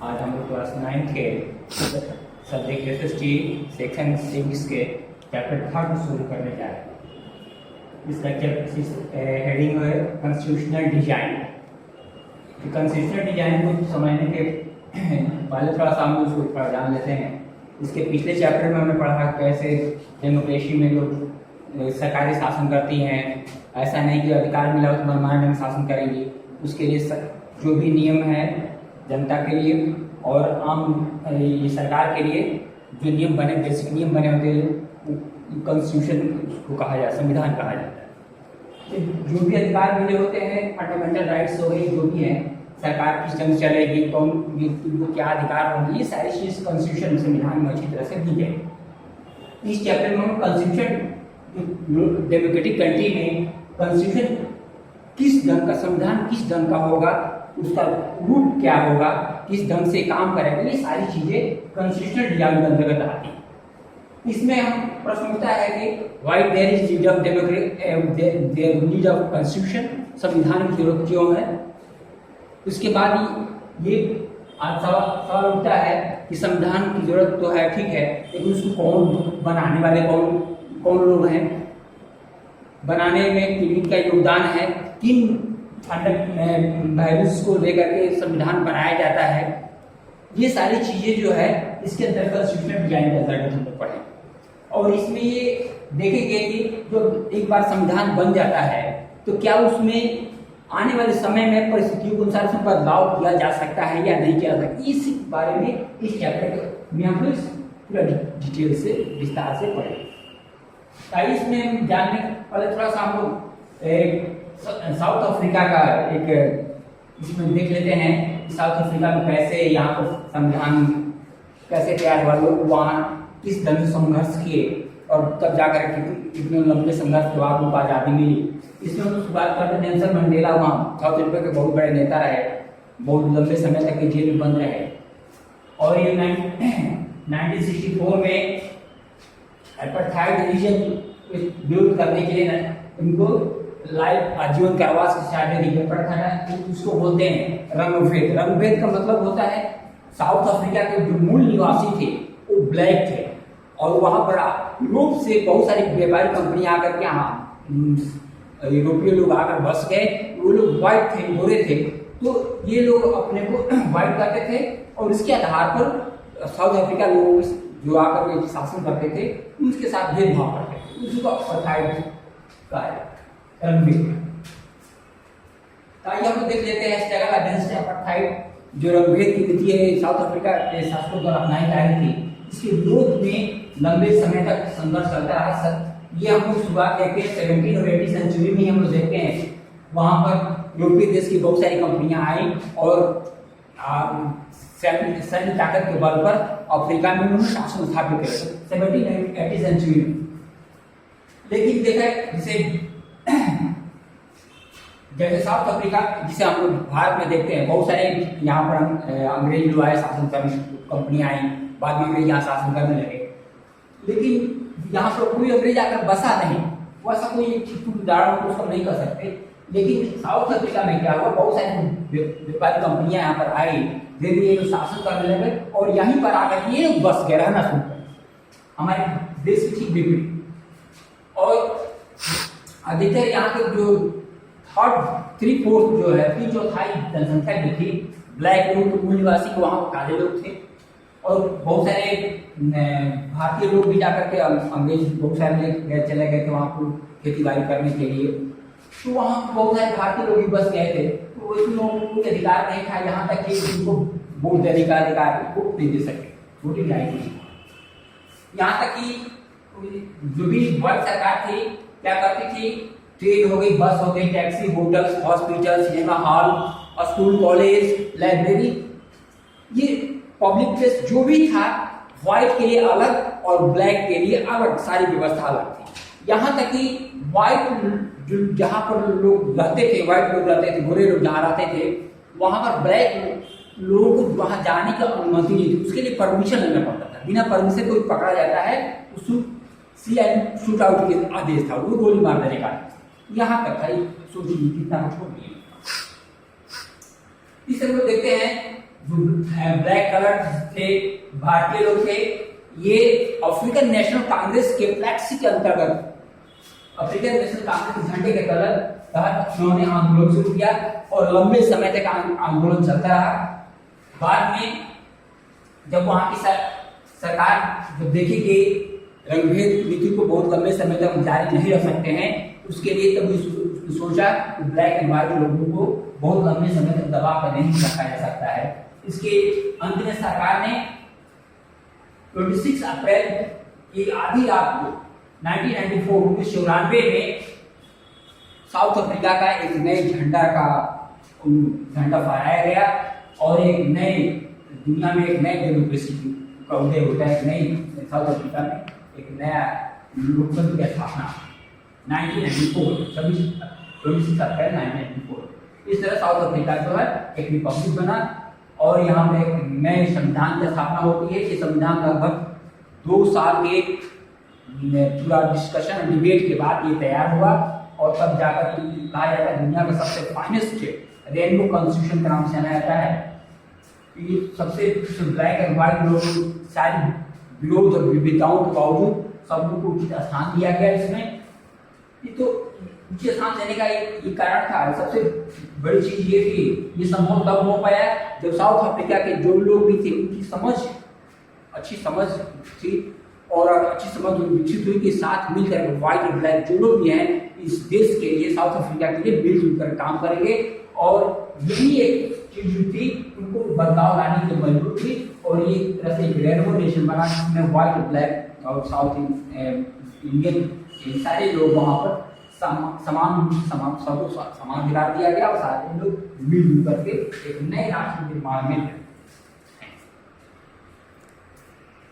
आज हम लोग क्लास 9 के सब्जेक्ट एसएसटी सेक्शन 6 के चैप्टर 3 शुरू करने जा रहे हैं। इस लेक्चर हेडिंग है कॉन्स्टिट्यूशनल डिजाइन। कॉन्स्टिट्यूशनल डिजाइन को समझने के पहले थोड़ा सा हम उसको थोड़ा जान लेते हैं। इसके पिछले चैप्टर में हमने पढ़ा कैसे डेमोक्रेसी में लोग सरकारी शासन करती हैं। ऐसा नहीं कि अधिकार मिला तो मनमाने ढंग शासन करेंगी। उसके लिए जो भी नियम है जनता के लिए और आम ये सरकार के लिए जो नियम बने, बेसिक नियम बने होते हैं, कॉन्स्टिट्यूशन को कहा जाता है, संविधान कहा जाता है। जो भी अधिकार मिले होते हैं, फंडामेंटल राइट्स हो गए, जो भी हैं, सरकार किस ढंग से चलेगी, कौन को क्या अधिकार होंगे, ये सारी चीज़ कॉन्स्टिट्यूशन संविधान में अच्छी तरह से दी गई। इस चैप्टर में हम कॉन्स्टिट्यूशन डेमोक्रेटिक कंट्री में कॉन्स्टिट्यूशन किस ढंग का, संविधान किस ढंग का होगा, उसका रूट क्या होगा, किस ढंग से काम करेगा, ये सारी चीजें कॉन्स्टिट्यूशनल डिजाइन के अंतर्गत आती हैं। इसमें हम प्रश्न उठता है कि why there is need of there need of constitution, संविधान की जरूरत क्यों है। उसके बाद ये सवाल उठता है कि संविधान की जरूरत तो है, ठीक है, लेकिन उसको कौन बनाने वाले, कौन लोग हैं, बनाने में किनका योगदान है, किन वैल्यूज को लेकर के संविधान बनाया जाता है। ये सारी चीजें जो है इसके अंदर कॉन्स्टिट्यूशनल डिजाइन के अंतर्गत हम लोग पढ़े और इसमें ये देखेंगे कि जो एक बार संविधान बन जाता है तो क्या उसमें आने वाले समय में परिस्थितियों के अनुसार उसमें बदलाव किया जा सकता है या नहीं किया जा सकता। इस बारे में इस चैप्टर में हम लोग पूरा डिटेल से विस्तार से पढ़े। इसमें जानने पहले थोड़ा सा हम लोग साउथ अफ्रीका का एक इसमें देख लेते हैं। साउथ अफ्रीका में कैसे यहाँ पर संविधान कैसे तैयार हुआ, लोग वहाँ किस ढंग से संघर्ष किए और तब जाकर कितने लंबे संघर्ष के बाद उनको आज़ादी मिली। इसमें हम शुरुआत करते हैं नेल्सन मंडेला, वहाँ साउथ अफ्रीका के बहुत बड़े नेता रहे, बहुत लंबे समय तक जेल में बंद रहे और ये 1964 में अपार्थाइड रीजन विरोध करने के लिए इनको लाइफ आजीवन कारावास की सजा दी गई। उसको बोलते हैं रंगभेद। रंगभेद का मतलब होता है साउथ अफ्रीका के जो मूल निवासी थे वो ब्लैक थे और वहां पर यूरोप से बहुत सारी व्यापारी कंपनियां आकर के यहाँ यूरोपीय लोग आकर बस गए। वो लोग व्हाइट थे, गोरे थे, तो ये लोग अपने को व्हाइट करते थे और इसके आधार पर साउथ अफ्रीका लोग जो आकर के शासन करते थे उनके साथ भेदभाव करते थे। उसको अपार्थाइड कहा है, रंगभेद। आइए हम लोग देख लेते हैं स्ट्रगल अगेंस्ट अपार्थाइड। जो रंगभेद की नीति है साउथ अफ्रीका के शासकों द्वारा अपनाई जा रही थी, इसके विरोध में लंबे समय तक संघर्ष चलता रहा। ये हम लोग शुरुआत देखते हैं 17 और 18 सेंचुरी में। हम लोग देखते हैं वहां पर यूरोपीय देश की बहुत सारी कंपनियां आई और सैन्य ताकत के बल पर अफ्रीका में उन्होंने शासन स्थापित किया 17 और 18 सेंचुरी में। लेकिन देखा जैसे साउथ अफ्रीका, जिसे हम लोग भारत में देखते हैं, बहुत सारे यहाँ पर अंग्रेज लोग आए, शासन करने कंपनियां आई, बाद में अंग्रेज यहाँ शासन करने लगे। लेकिन यहाँ पर कोई अंग्रेज आकर बसा नहीं, वो ऐसा कोई उदाहरण उसको नहीं कर सकते। लेकिन साउथ अफ्रीका में क्या हुआ, बहुत सारी व्यापारी कंपनियां यहाँ पर आई, धीरे धीरे शासन करने लगे और यहीं पर आकर ये बस गए, रहना शुरू कर हमारे देश की ठीक विपरीत। और अधिकतर यहाँ के जो 3/4 जो है 3/4 जनसंख्या जो थी ब्लैक लोग, मूल निवासी को वहाँ काले लोग थे और बहुत सारे भारतीय लोग भी जाकर के अंग्रेज बहुत सारे चले गए थे वहाँ पर खेती बाड़ी करने के लिए। तो वहाँ बहुत सारे भारतीय लोग भी बस गए थे, तो उन लोगों को कोई अधिकार नहीं था, यहाँ तक कि उनको वोट अधिकार वोट नहीं दे सके, वोटिंग राइट नहीं। यहाँ तक कि जो भी वर्ग सरकार थी क्या करती थी, ट्रेन हो गई, बस हो गई, taxi, hotels, hospital, cinema hall, school, college, library, ये पब्लिक प्लेस जो भी था व्हाइट के लिए अलग और ब्लैक के लिए अलग सारी व्यवस्था अलग थी। यहाँ तक कि व्हाइट जहाँ पर लोग रहते थे, व्हाइट लोग रहते थे, गोरे लोग जहाँ रहते थे, वहां पर ब्लैक लोगों को वहां जाने की अनुमति नहीं थी। उसके लिए परमिशन लेना पड़ता था। बिना परमिशन कोई पकड़ा जाता है तो शूट आउट के आदेश था, वो गोली मार देने का। यहाँ तक था, सोचिए कितना छोड़ दिया। इस तरह देखते हैं जो ब्लैक कलर थे, भारतीय लोग थे, ये अफ्रीकन नेशनल कांग्रेस के फ्लैक्सी के अंतर्गत अफ्रीकन नेशनल कांग्रेस के झंडे के तहत उन्होंने आंदोलन शुरू किया और लंबे समय तक आंदोलन चलता रहा। बाद में जब वहां की सरकार जब देखी कि रंगभेद नीति को बहुत लंबे समय तक जारी नहीं रख सकते हैं, उसके लिए तब उसने सोचा कि ब्लैक एंड व्हाइट लोगों को बहुत लंबे समय तक दबाव पर नहीं रखा जा सकता है। इसके अंत में सरकार ने 26 अप्रैल की आधी रात को 1994 में साउथ अफ्रीका का एक नए झंडा फहराया गया और एक नए दुनिया में एक नए डेमोक्रेसी का उदय होता है। एक नई साउथ अफ्रीका में एक नया लोकतंत्र की स्थापना 26 अप्रैल 1994। इस तरह साउथ अफ्रीका जो है एक रिपब्लिक बना और यहाँ पे एक नए संविधान की स्थापना होती है। ये संविधान लगभग 2 साल के पूरा डिस्कशन और डिबेट के बाद ये तैयार हुआ और तब जाकर कहा जाता है दुनिया का सबसे फाइनेस्ट रेनबो कॉन्स्टिट्यूशन के नाम से जाना जाता है। ये सबसे ब्लैक एंड व्हाइट लोग सारी विरोध और विविधताओं के बावजूद सब लोग को उचित स्थान दिया गया। इसमें ये तो उचित स्थान देने का ये कारण था। सबसे बड़ी चीज ये थी, ये संभव तब हो पाया जब साउथ अफ्रीका के जो लोग भी थे उनकी अच्छी समझ थी और अच्छी समझ विकसित हुई कि साथ मिलकर व्हाइट और ब्लैक जो लोग भी हैं इस देश के लिए, साउथ अफ्रीका के लिए मिलजुल कर काम करेंगे। और यही एक चीज थी, उनको बदलाव लाने की मजबूर थी और ये तरह से रेनबो नेशन बना जिसमें व्हाइट, ब्लैक और साउथ इंडियन सारे लोग वहां पर समान सबको समान दिला दिया गया और सारे लोग मिलजुल करके एक नए राष्ट्र निर्माण में